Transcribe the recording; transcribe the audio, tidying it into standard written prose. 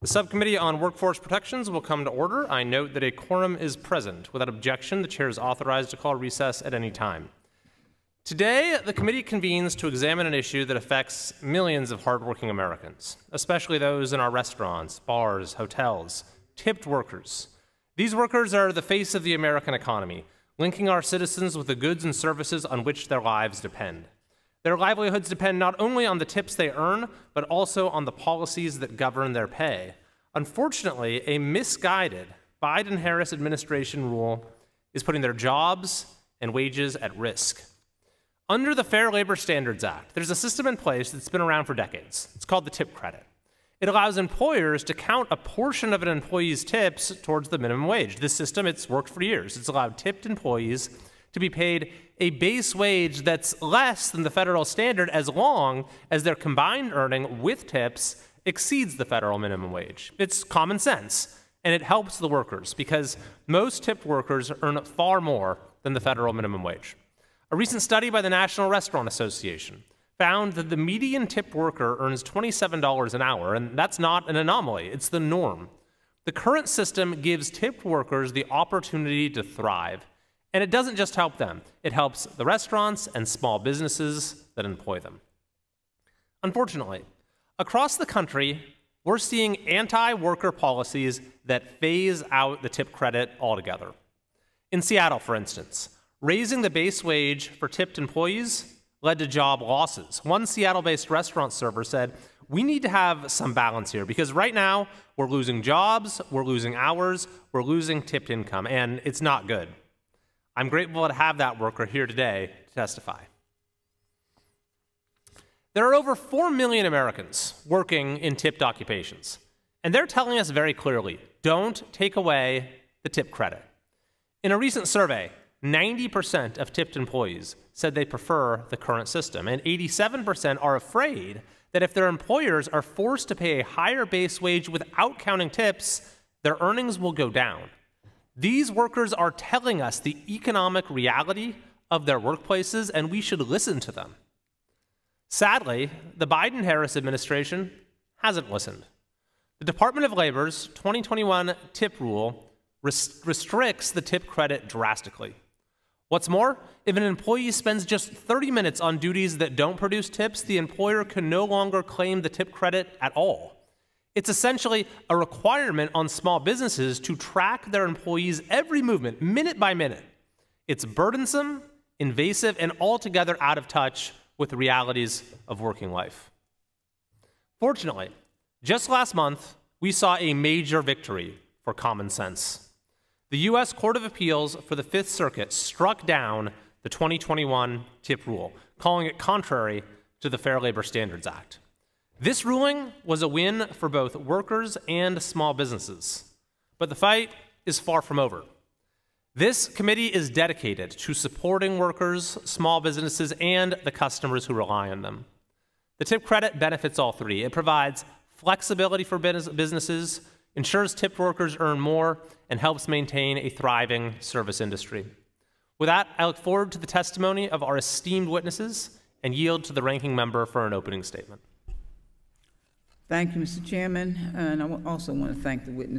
The Subcommittee on Workforce Protections will come to order. I note that a quorum is present. Without objection, the chair is authorized to call recess at any time. Today, the committee convenes to examine an issue that affects millions of hardworking Americans, especially those in our restaurants, bars, hotels, tipped workers. These workers are the face of the American economy, linking our citizens with the goods and services on which their lives depend. Their livelihoods depend not only on the tips they earn, but also on the policies that govern their pay. Unfortunately, a misguided Biden-Harris administration rule is putting their jobs and wages at risk. Under the Fair Labor Standards Act, there's a system in place that's been around for decades. It's called the tip credit. It allows employers to count a portion of an employee's tips towards the minimum wage. This system, it's worked for years. It's allowed tipped employees to be paid a base wage that's less than the federal standard as long as their combined earning with tips exceeds the federal minimum wage. It's common sense, and it helps the workers because most tipped workers earn far more than the federal minimum wage. A recent study by the National Restaurant Association found that the median tipped worker earns $27 an hour, and that's not an anomaly, it's the norm. The current system gives tipped workers the opportunity to thrive, and it doesn't just help them, it helps the restaurants and small businesses that employ them. Unfortunately, across the country, we're seeing anti-worker policies that phase out the tip credit altogether. In Seattle, for instance, raising the base wage for tipped employees led to job losses. One Seattle-based restaurant server said, "We need to have some balance here because right now we're losing jobs, we're losing hours, we're losing tipped income, and it's not good." I'm grateful to have that worker here today to testify. There are over 4 million Americans working in tipped occupations, and they're telling us very clearly, don't take away the tip credit. In a recent survey, 90% of tipped employees said they prefer the current system, and 87% are afraid that if their employers are forced to pay a higher base wage without counting tips, their earnings will go down. These workers are telling us the economic reality of their workplaces, and we should listen to them. Sadly, the Biden-Harris administration hasn't listened. The Department of Labor's 2021 tip rule restricts the tip credit drastically. What's more, if an employee spends just 30 minutes on duties that don't produce tips, the employer can no longer claim the tip credit at all. It's essentially a requirement on small businesses to track their employees' every movement, minute by minute. It's burdensome, invasive, and altogether out of touch with the realities of working life. Fortunately, just last month, we saw a major victory for common sense. The U.S. Court of Appeals for the Fifth Circuit struck down the 2021 tip rule, calling it contrary to the Fair Labor Standards Act. This ruling was a win for both workers and small businesses, but the fight is far from over. This committee is dedicated to supporting workers, small businesses, and the customers who rely on them. The tip credit benefits all three. It provides flexibility for businesses, ensures tipped workers earn more, and helps maintain a thriving service industry. With that, I look forward to the testimony of our esteemed witnesses and yield to the ranking member for an opening statement. Thank you, Mr. Chairman, and I also want to thank the witnesses.